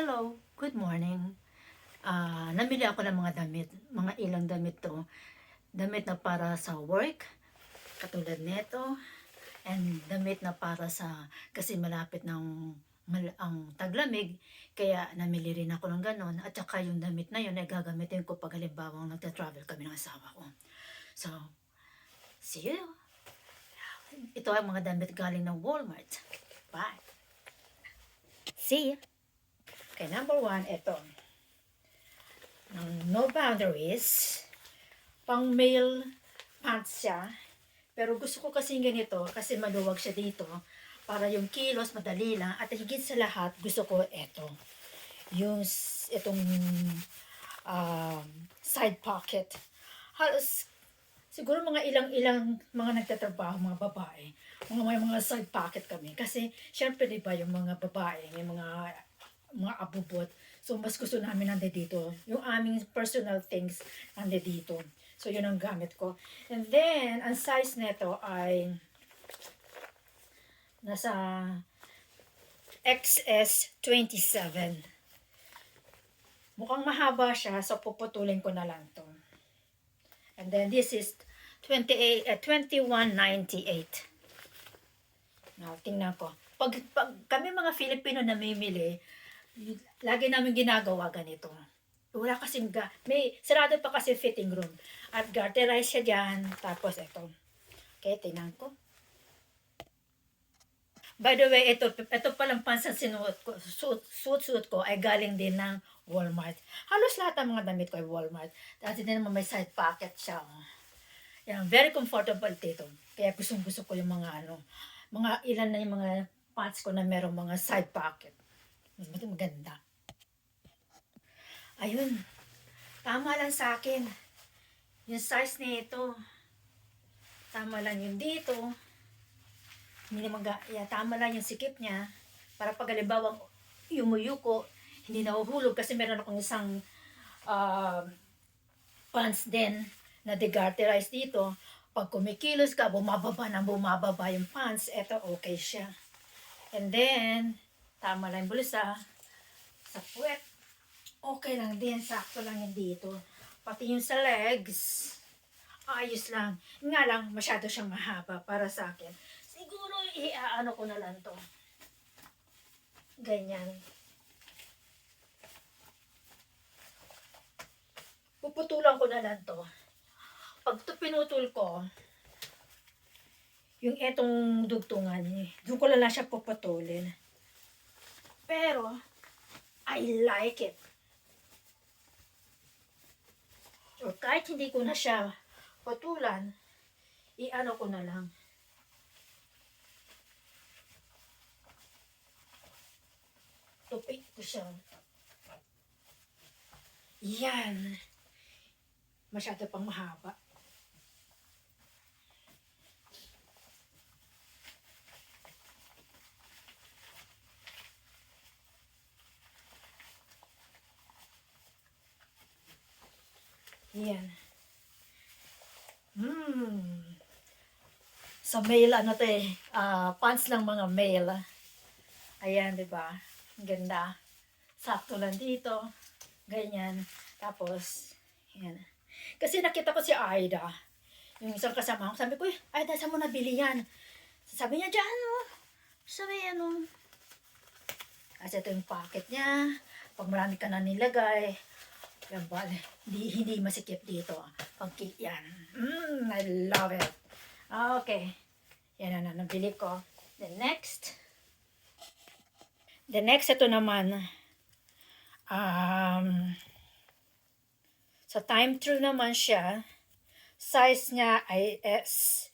Hello, good morning. Namili ako ng mga damit, mga ilang damit to. Damit na para sa work, katulad nito, and damit na para sa, kasi malapit ng ang taglamig, kaya namili rin ako ng ganon. At saka yung damit na yun ay gagamitin ko pag halimbawa nagta-travel kami ng asawa ko. So, see you. Ito ang mga damit galing ng Walmart. Bye. See you. Okay, number 1, ito. No Boundaries. Pang male pants siya. Pero gusto ko kasi ganito kasi maluwag siya dito. Para yung kilos madali lang. At higit sa lahat, gusto ko ito. Itong side pocket. Halos, siguro mga ilang mga nagtatrabaho, mga babae. May mga side pocket kami. Kasi, syempre diba yung mga babae, yung mga abubot. So, mas gusto namin nandito. Yung aming personal things nandito. So, yun ang gamit ko. And then, ang size nito ay nasa XS27. Mukhang mahaba siya, so puputulin ko na lang to. And then, this is 21.98. Now, tingnan ko. Pag kami mga Filipino namimili, lagi namin ginagawa ganito. Wala kasing sarado pa kasi fitting room. At garterize siya dyan. Tapos ito. Okay, tingnan ko. By the way, ito palang pants na sinuot ko, suit ko ay galing din ng Walmart. Halos lahat ng mga damit ko ay Walmart. Dati din naman may side pocket siya. Yan, very comfortable dito. Kaya gusto ko yung mga mga ilan na yung mga pants ko na merong mga side pocket. Mas maganda. Ayun. Tama lang sa akin. Yung size nito. Tama lang yung dito. Hindi naman tama lang yung sikip niya. Para pag halimbawa yumuyuko, hindi nahuhulog kasi meron akong isang pants din na degarterize dito. Pag kumikilos ka, bumababa yung pants. Eto, okay siya. And then, tama lang yung bulsa. Sa puwet, okay lang din. Sakto lang yung dito. Pati yung sa legs, ayos lang. Nga lang, masyado siyang mahaba para sa akin. Siguro, iaano ko na lang to. Ganyan. Puputulan ko na lang to. Pag ito pinutol ko, yung etong dugtungan, doon ko lang siya puputulin. Pero, I like it. So, kahit hindi ko na siya putulan, iano ko na lang. Tupik ko siya. Yan. Masyado pang mahaba. Yan. Sa male, pants lang mga male. Ayan, diba? Ang ganda. Sakto lang dito. Ganyan. Tapos, yan. Kasi nakita ko si Aida. Yung isang kasama ko. Sabi ko, Aida, saan mo nabili yan? Sabi niya, dyan, Sabi, Kasi ito yung pocket niya. Pag marami ka na nilagay, yan ba, hindi masikip dito. Yan. I love it. Okay. Yan na nabili ko. The next, ito naman, sa time true naman siya, size niya ay S.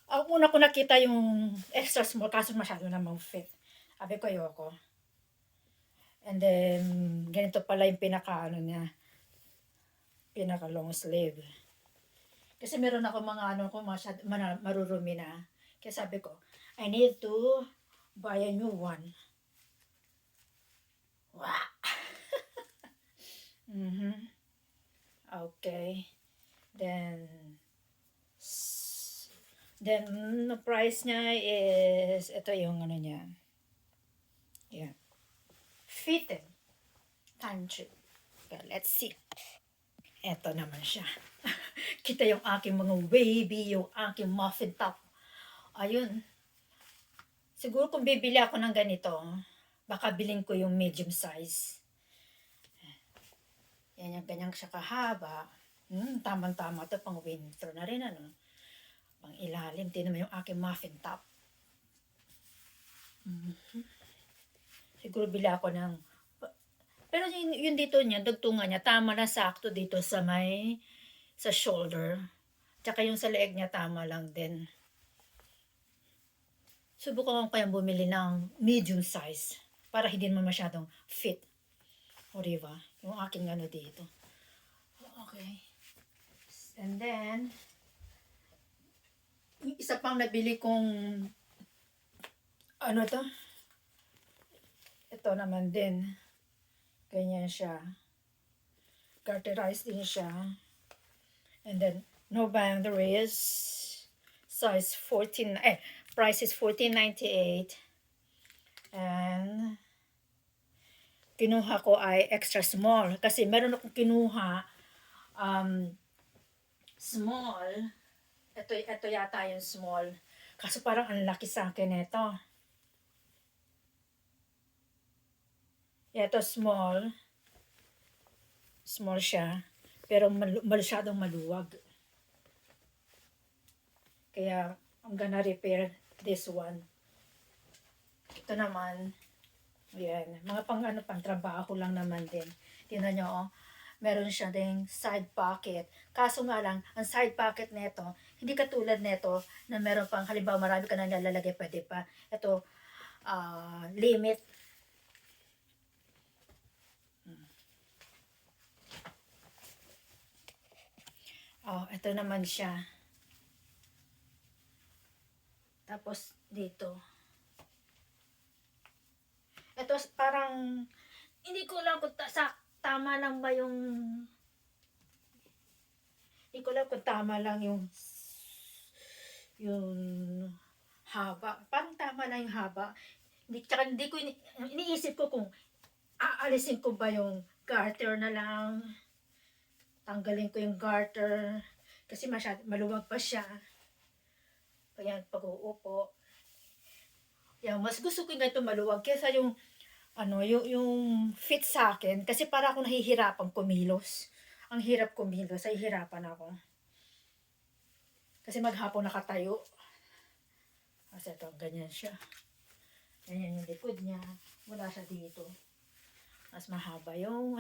Ang una ko nakita yung extra small, kaso masyado namang fit. Sabi ko, ayoko. And then, ganito pala yung pinaka long sleeve. Kasi meron ako mga marurumi na. Kaya sabi ko, I need to buy a new one. Wow! Okay. Then, the price niya is, ito yung niya. Yeah. fitted time trip. Okay, let's see. Eto naman siya. Kita yung aking mga wavy, yung aking muffin top. Ayun. Siguro kung bibili ako ng ganito, baka bilhin ko yung medium size. Yan yung ganyang siya kahaba. Tamang-tama to pang winter na rin, ano. Pang ilalim. Tingnan mo yung aking muffin top. Siguro bili ako ng... Pero yung dito niya, dugtungan niya, tama na sakto dito sa sa shoulder. Tsaka yung sa leeg niya, tama lang din. Subukan ko kayang bumili ng medium size para hindi naman masyadong fit. O diba? Yung aking ano dito. Okay. And then, yung isa pang nabili kong ano to? Ito naman din. Ganyan siya. Garterized din siya. And then, no boundaries. Size 14, price is $14.98. And, kinuha ko ay extra small. Kasi meron akong kinuha, small. Ito yata yung small. Kaso parang ang laki sa akin ito. Ito small. Small siya. Pero masyadong maluwag. Kaya, I'm gonna repair this one. Ito naman, yan. Mga pang trabaho lang naman din. Tingnan nyo, oh. Meron siya ding side pocket. Kaso nga lang, ang side pocket nito, hindi katulad nito na meron pang, halimbawa marami ka na nalalagay, pwede pa. Ito, limit. Oh, ito naman siya. Tapos, dito. Ito, parang, hindi ko lang kung tama lang ba yung, hindi ko lang kung tama lang yung haba. Parang tama lang yung haba. Hindi ko, iniisip ko kung aalisin ko ba yung garter na lang. Tanggalin ko yung garter kasi maluwag pa siya. Kaya pag-uupo. Yan, mas gusto ko yung ganito maluwag kaysa yung yung fit sa akin kasi para ako nahihirapan kumilos. Ang hirap kumilos, hihirapan ako. Kasi maghapon nakatayo. Kasi ito, ganyan siya. Ganyan yung likod niya. Wala siya dito. Mas mahaba yung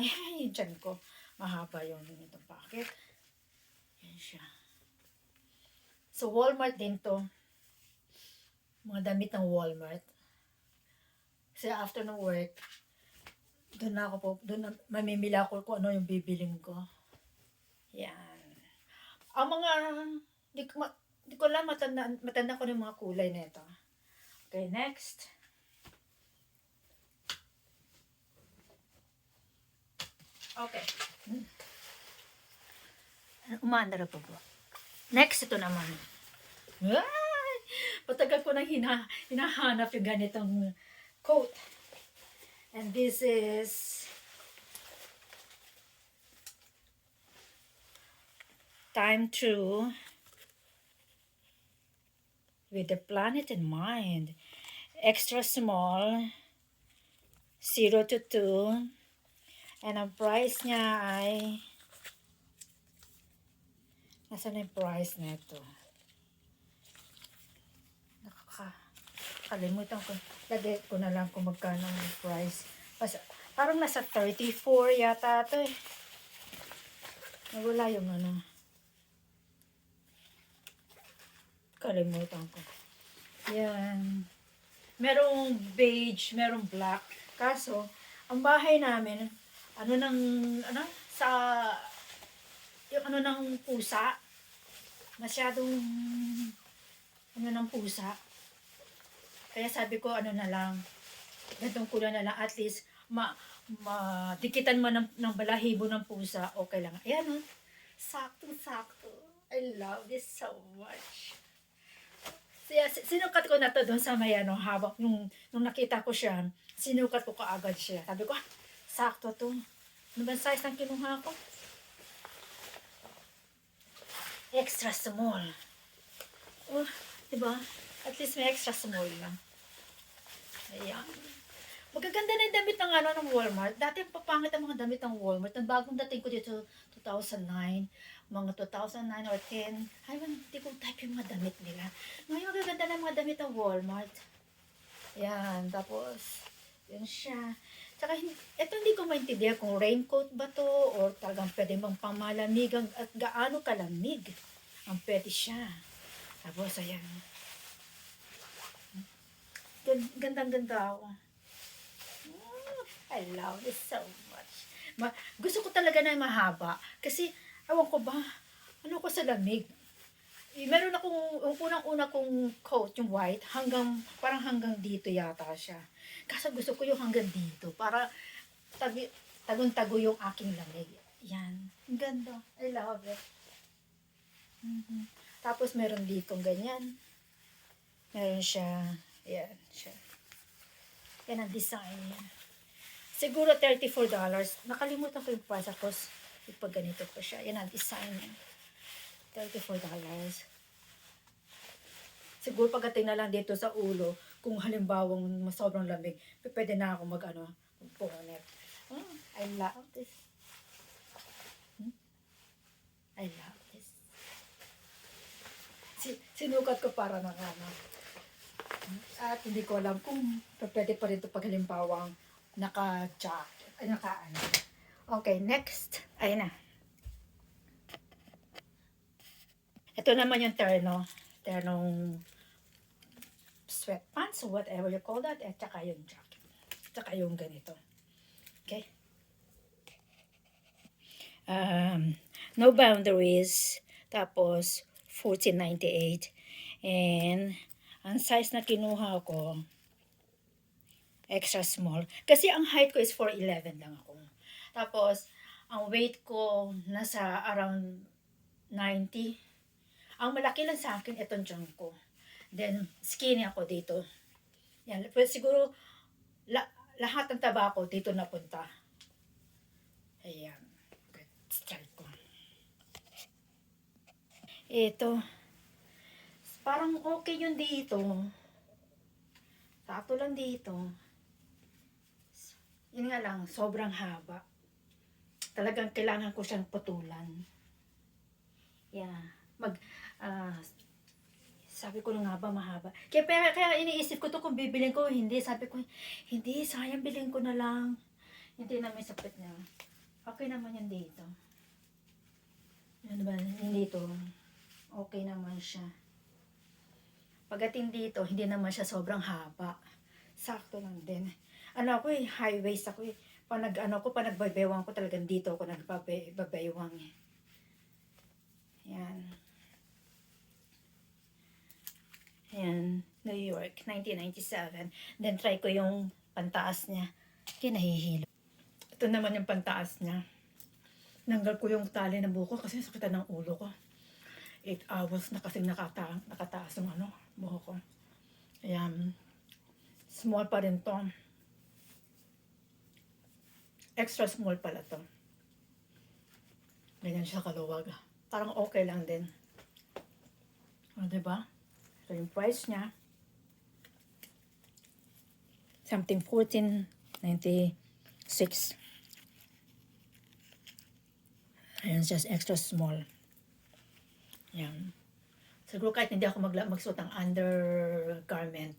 tiyan ko. Mahaba yung itong pocket. Yan siya. So, Walmart din to. Mga damit ng Walmart. Kasi after ng work, doon mamimili ako kung ano yung bibiling ko. Yan. Ang mga, di ko lang matanda ko ng mga kulay nito. Okay, next. Okay. Umaandar pa po. Next, ito naman. Ay! Patagal ko nang hinahanap yung ganitong coat. And this is Time True with the planet in mind. Extra small, 0 to 2. And ang price niya ay, nasaan yung price nito? Nakakalimutan ko. Lagay ko na lang kung magkano ang price. Parang nasa 34 yata ito eh. Nawala yung ano. Kalimutan ko. Yan. Merong beige, merong black. Kaso, ang bahay namin, yung ng pusa, masyadong, ng pusa. Kaya sabi ko, na lang, gantong kulay na lang, at least, dikitan mo ng balahibo ng pusa, okay lang. Ayan, saktong-sakto. I love this so much. Sinukat ko na to doon sa may ano, habang nung nakita ko siya, sinukat ko kaagad siya. Sabi ko, sakto to. Ano ba size ng kinuha ko? Extra small. Oh, diba? At least may extra small lang. Ayan. Magaganda na yung damit ng ano ng Walmart. Dati papangit ang mga damit ng Walmart. Nang bagong dating ko dito 2009, mga 2009 or 10. Ay, hindi ko type yung mga damit nila. Ngayon magaganda na mga damit ng Walmart. Yan, tapos yun siya. Tsaka ito hindi ko maintindihan kung raincoat ba to or talagang pwede bang pamalamig at gaano kalamig ang pwede siya. Tapos ayan. Gandang-ganda ako. I love this so much. Gusto ko talaga na mahaba. Kasi, awan ko ba, ano ko sa lamig. Meron akong, yung unang-una kong coat, yung white, parang hanggang dito yata siya. Kasi gusto ko yung hanggang dito, para tagon-tago yung aking lamig. Yan. Ang ganda. I love it. Tapos, meron ditong ganyan. Meron siya, yan siya. Yan ang design niya. Siguro $34. Nakalimutan ko yung price ako. Pag ganito ko siya. Yan ang design niya. $34. Siguro pagdating na lang dito sa ulo, kung halimbawang sobrang lamig, pwede na ako mag-bonnet. I love this. I love this. Sinukat ko para ng ano. At hindi ko alam kung pwede pa rin ito pag halimbawang naka-jacket. Ay, naka-ano. Okay, next. Ayun na. Ito naman yung ternong sweatpants, or whatever you call that, at saka yung jacket. Saka yung ganito. Okay? No boundaries. Tapos, $14.98. And, ang size na kinuha ko, extra small. Kasi ang height ko is 4'11 lang ako. Tapos, ang weight ko nasa around 90. Ang malaki lang sa akin, itong junk ko. Then, skinny ako dito. Yan. Pero siguro, lahat ng taba ko dito napunta. Ayan. Style ko. Ito. Parang okay yun dito. Sakto lang dito. Yun nga lang, sobrang haba. Talagang kailangan ko siyang putulan. Yeah. Sabi ko nga ba mahaba. Kaya iniisip ko to kung bibilin ko, hindi. Sabi ko, hindi, sayang bilhin ko na lang. Hindi naman sapit niya. Okay naman yan dito. Ano ba, dito. Okay naman siya. Pagdating dito, hindi naman siya sobrang haba. Sakto lang din. Ano ako high waist ako Pag nagbabaywang ko talagang dito ako nagbabaywang Yan. Yan. New York, 1997. Then try ko yung pantaas niya. Kinahihilo. Ito naman yung pantaas niya. Nanggal ko yung tali ng buko kasi sakitan ng ulo ko. 8 hours na kasi nakataas yung buho ko. Ayan. Small pa rin to. Extra small pala to. Ganyan siya kaluwag. Parang okay lang din. O, diba? So, yung price niya, something $14.96. Ayan, just extra small. Yan. Siguro kahit hindi ako magsuot ng undergarment,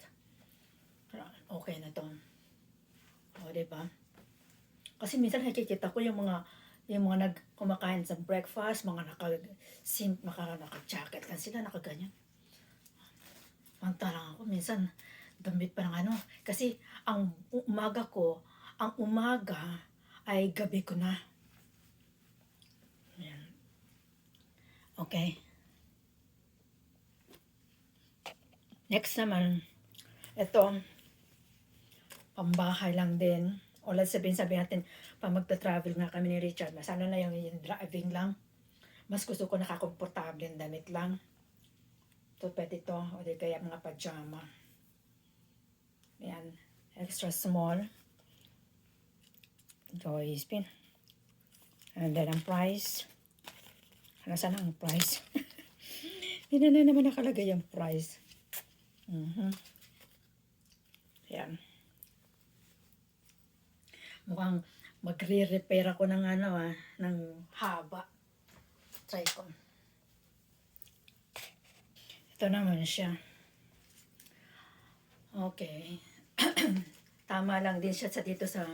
okay na to. O, diba? Kasi minsan nakikita ko yung mga kumakain sa breakfast, mga naka-jacket lang sila, nakaganyan. Mantala ako, minsan damit pa ng kasi ang umaga ay gabi ko na. Ayan. Okay. Next naman, ito, pambahay lang din. O sabihin natin, pag magta-travel nga kami ni Richard, masana na yung driving lang. Mas gusto ko nakakomportable yung damit lang. Ito pwede to, o di kaya mga pajama. Yan, extra small. Joyce pin. And then ang price. Nasaan ang price? Hindi na naman nakalagay yung price. Yan. Mukhang magre-repair ako ng ng haba. Try ko. Ito naman siya. Okay. Tama lang din siya dito sa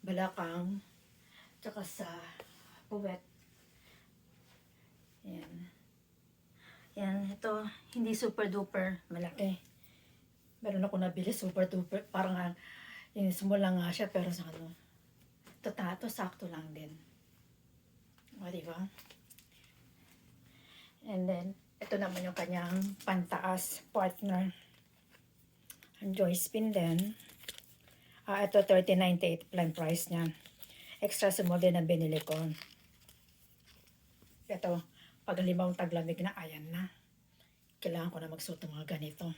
balakang. Tsaka sa puwet. Yan. Yan. Ito, hindi super duper malaki. Meron ako nabili super duper. Parang yung small lang nga siya, pero sa ito sakto lang din. O, diba? And then, ito naman yung kanyang pantaas partner. Ang Joyce pin din. Ito, $30.98 plan price niya. Extra small din ang binili ko. Ito, pag limang taglamig na, ayan na. Kailangan ko na magsuot ng mga ganito.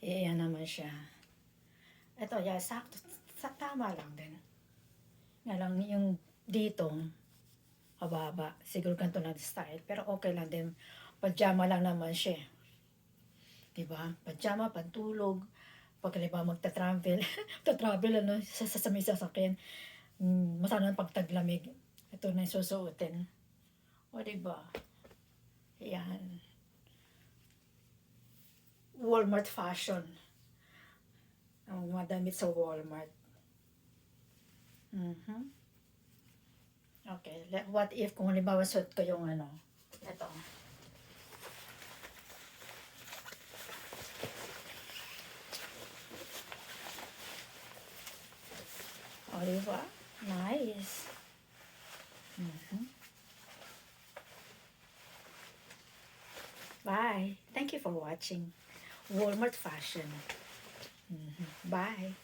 Yan naman siya. Ito, sakto. Tama lang din. Nga lang yung dito, mababa. Siguro ganito lang style. Pero okay lang din. Pajama lang naman siya. Diba? Pajama, pantulog. Pag magta-travel. Magta-travel, sa may sasakyan. Masana ng pagtaglamig. Ito na yung susuotin. O, diba? Yan. Walmart fashion. Ang madamit sa Walmart. Okay. What if kung halimbawa suot ko yung ito. O, diba? Nice. Bye. Thank you for watching Walmart fashion. Bye.